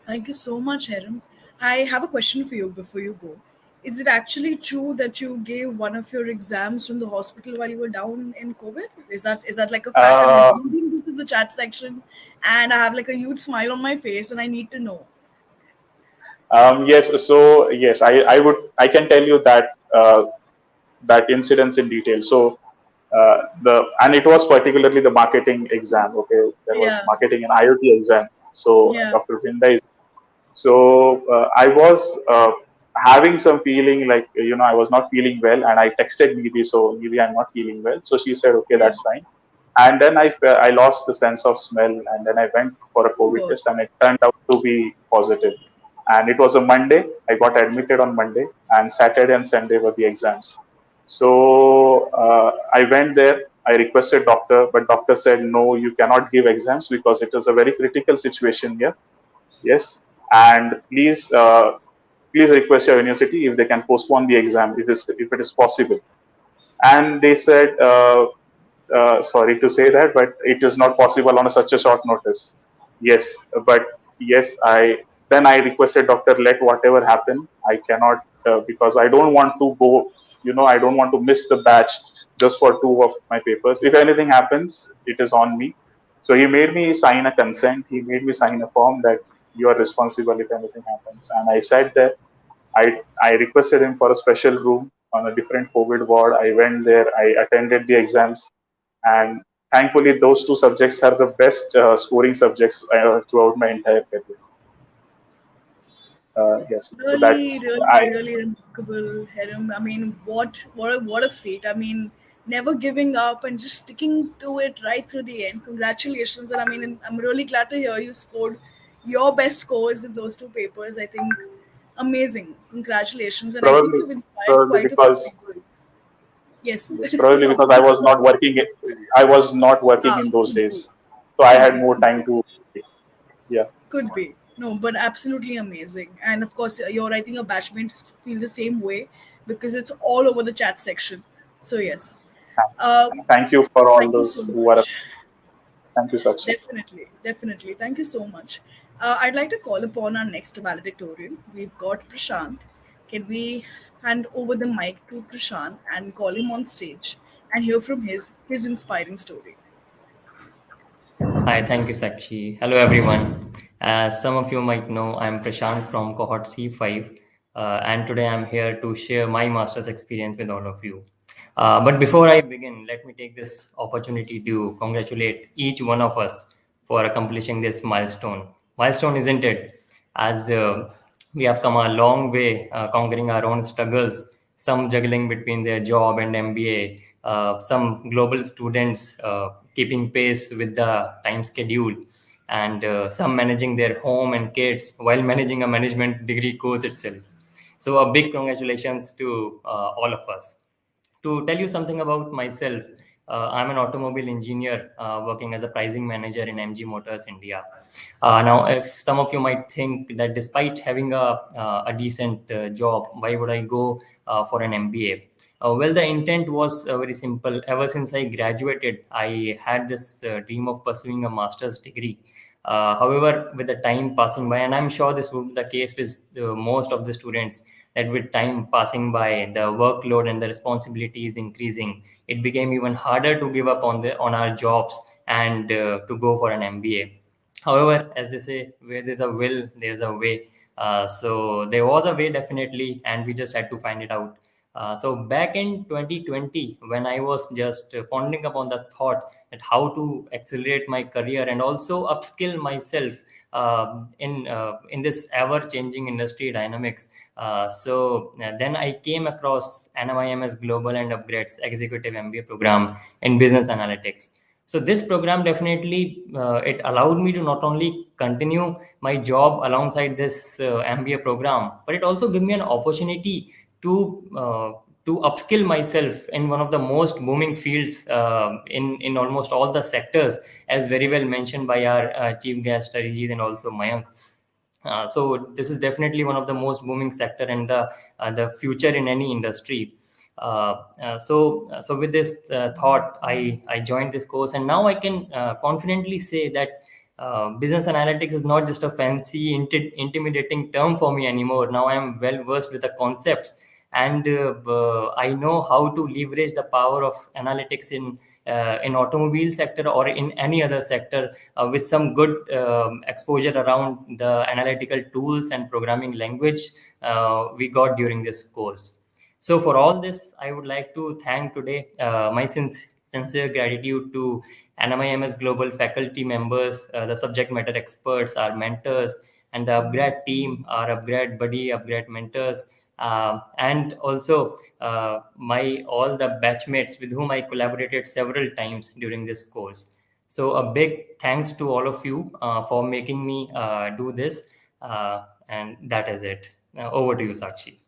Thank you so much, Heron. I have a question for you before you go. Is it actually true that you gave one of your exams from the hospital while you were down in COVID? Is that like a fact? I'm Uh, reading this in the chat section, and I have like a huge smile on my face, and I need to know. yes. So yes, I can tell you that that incidents in detail. So the and it was particularly the marketing exam. Okay, there was Yeah, marketing and IoT exam. So yeah. Dr. Binda is. So I was having some feeling like I was not feeling well, and I texted Nidhi, so Nidhi, I'm not feeling well. So she said, okay, Yeah. that's fine. And then I lost the sense of smell, and then I went for a Oh COVID God. test, and it turned out to be positive. And it was a Monday. I got admitted on Monday, and Saturday and Sunday were the exams. So I went there. I requested doctor, but doctor said no, you cannot give exams because it is a very critical situation here. Yes, and please request your university if they can postpone the exam if it is possible. And they said, sorry to say that, but it is not possible on such a short notice. Yes, but yes, I requested doctor, let whatever happen. I cannot because I don't want to go. I don't want to miss the batch just for two of my papers. If anything happens, it is on me. So he made me sign a consent. He made me sign a form that you are responsible if anything happens. And I sat there. I requested him for a special room on a different COVID ward. I went there. I attended the exams, and thankfully, those two subjects are the best scoring subjects throughout my entire career. Yes, so Really, that's really, I really remarkable, Heron. I mean, what a fate. I mean, never giving up and just sticking to it right through the end. Congratulations, and I mean, I'm really glad to hear you scored your best scores in those two papers. I think amazing. Congratulations, and I think probably you've inspired probably quite a few because people. Yes, yes, probably because probably because I was not working in those could be, days, so I could had be, more could time be. to yeah. Could be. No, but absolutely amazing. And of course, you're I think your batchmates feel the same way because it's all over the chat section. So yes. Uh, Thank you for all Thank you so those who are. much. Thank you, Sakshi. Definitely, definitely. Thank you so much. I'd like to call upon our next valedictorian. We've got Prashant. Can we hand over the mic to Prashant and call him on stage and hear from his inspiring story? Hi, thank you, Sakshi. Hello, everyone. As some of you might know, I'm Prashant from cohort C5, and today I'm here to share my master's experience with all of you. But before I begin, let me take this opportunity to congratulate each one of us for accomplishing this milestone. Milestone, isn't it? As we have come a long way conquering our own struggles, some juggling between their job and MBA, some global students keeping pace with the time schedule, and some managing their home and kids while managing a management degree course itself. So, a big congratulations to all of us. To tell you something about myself, I'm an automobile engineer working as a pricing manager in MG Motors India. Now, if some of you might think that despite having a decent job, why would I go for an MBA? Well, the intent was very simple. Ever since I graduated, I had this dream of pursuing a master's degree. However, with the time passing by, and I'm sure this would be the case with most of the students, that with time passing by, the workload and the responsibility is increasing. It became even harder to give up on our jobs and to go for an MBA. However, as they say, where there's a will, there's a way. So there was a way definitely, and we just had to find it out. So back in 2020, when I was just pondering upon the thought that how to accelerate my career and also upskill myself in this ever-changing industry dynamics, then I came across NMIMS Global and upGrad's Executive MBA program in Business Analytics. So this program definitely it allowed me to not only continue my job alongside this MBA program, but it also gave me an opportunity to uh, to upskill myself in one of the most booming fields in almost all the sectors, as very well mentioned by our chief guest Arijit and also Mayank. So this is definitely one of the most booming sector and the future in any industry. So with this thought, I joined this course, and now I can confidently say that business analytics is not just a fancy, intimidating term for me anymore. Now I am well versed with the concepts, and I know how to leverage the power of analytics in automobile sector or in any other sector with some good exposure around the analytical tools and programming language we got during this course. So for all this, I would like to thank today my sincere gratitude to NMIMS Global faculty members, the subject matter experts, our mentors, and the upGrad team, our upGrad buddy, upGrad mentors, and also my all the batchmates with whom I collaborated several times during this course. So a big thanks to all of you for making me do this, and that is it. Now over to you, Sakshi.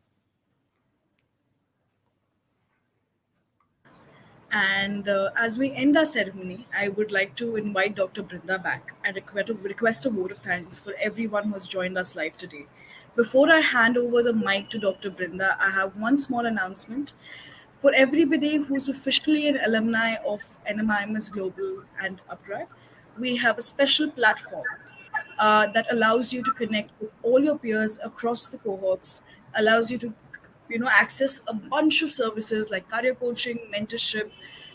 And as we end our ceremony, I would like to invite Dr. Brinda back and request a vote of thanks for everyone who has joined us live today. Before I hand over the mic to Dr. Brinda, I have one small announcement. For everybody who's officially an alumni of NMIMS Global and upGrad, we have a special platform that allows you to connect with all your peers across the cohorts, allows you to access a bunch of services like career coaching, mentorship,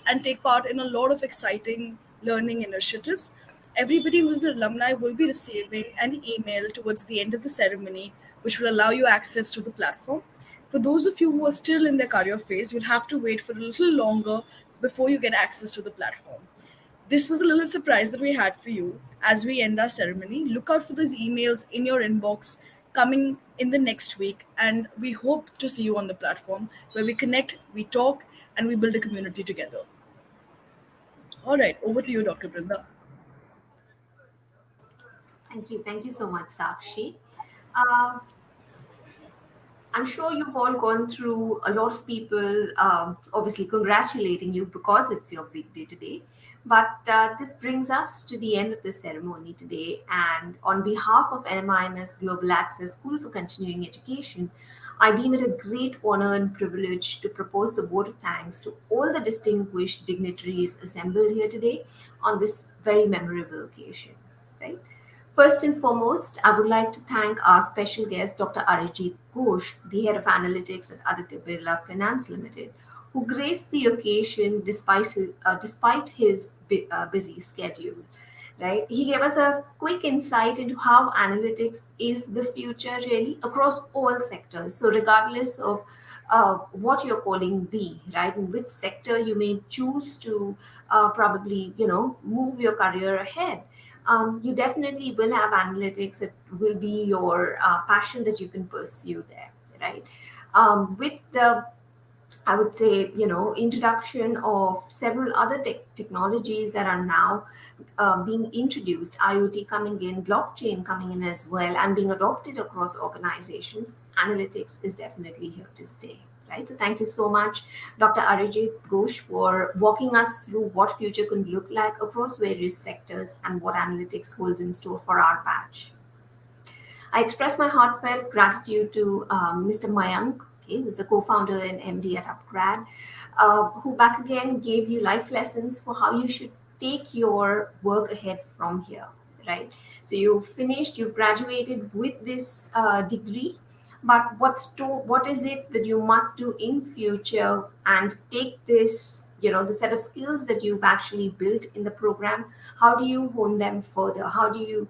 and take part in a lot of exciting learning initiatives. Everybody who's the alumni will be receiving an email towards the end of the ceremony, which will allow you access to the platform. For those of you who are still in their career phase, you'll have to wait for a little longer before you get access to the platform. This was a little surprise that we had for you as we end our ceremony. Look out for these emails in your inbox coming in the next week, and we hope to see you on the platform where we connect, we talk, and we build a community together. All right, over to you, Dr. Brinda. Thank you. Thank you so much, Sakshi. Uh, I'm sure you've all gone through a lot of people, obviously congratulating you because it's your big day today. But this brings us to the end of the ceremony today. And on behalf of NMIMS Global Access School for Continuing Education, I deem it a great honor and privilege to propose the vote of thanks to all the distinguished dignitaries assembled here today on this very memorable occasion. Right? First and foremost, I would like to thank our special guest, Dr. Arijit Ghosh, the head of analytics at Aditya Birla Finance Limited, who graced the occasion despite his busy schedule. Right? He gave us a quick insight into how analytics is the future really across all sectors. So regardless of what your calling be, right, in which sector you may choose to probably move your career ahead, you definitely will have analytics. It will be your passion that you can pursue there, right? With the, I would say, introduction of several other technologies that are now being introduced, IoT coming in, blockchain coming in as well, and being adopted across organizations, analytics is definitely here to stay. Right. So thank you so much, Dr. Arijit Ghosh, for walking us through what future can look like across various sectors and what analytics holds in store for our batch. I express my heartfelt gratitude to Mr. Mayank, okay, who's the co-founder and MD at upGrad, who back again gave you life lessons for how you should take your work ahead from here, right? So you've graduated with this degree, but what is it that you must do in future, and take this, the set of skills that you've actually built in the program, how do you hone them further, how do you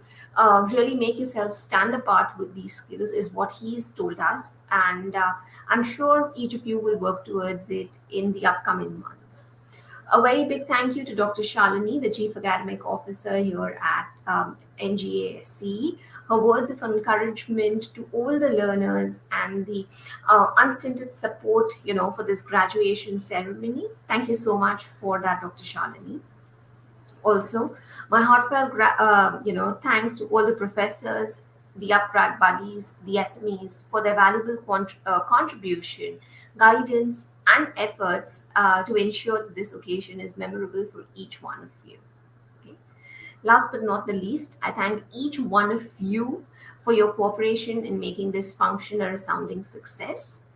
really make yourself stand apart with these skills, is what he's told us. And I'm sure each of you will work towards it in the upcoming months. A very big thank you to Dr. Shalini, the Chief Academic Officer here at NGASC. Her words of encouragement to all the learners and the unstinted support, for this graduation ceremony. Thank you so much for that, Dr. Shalini. Also, my heartfelt, thanks to all the professors, the upGrad buddies, the SMEs for their valuable contribution, guidance, and efforts to ensure that this occasion is memorable for each one of you. Okay. Last but not the least, I thank each one of you for your cooperation in making this function a resounding success.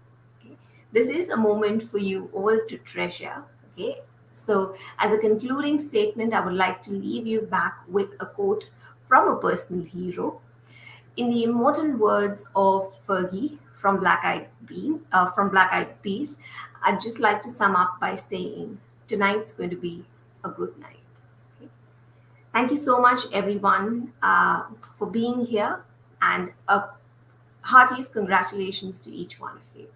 Okay. This is a moment for you all to treasure. Okay. So, as a concluding statement, I would like to leave you back with a quote from a personal hero. In the immortal words of Fergie from Black Eyed Peas, I'd just like to sum up by saying, tonight's going to be a good night. Okay? Thank you so much, everyone, for being here, and a heartiest congratulations to each one of you.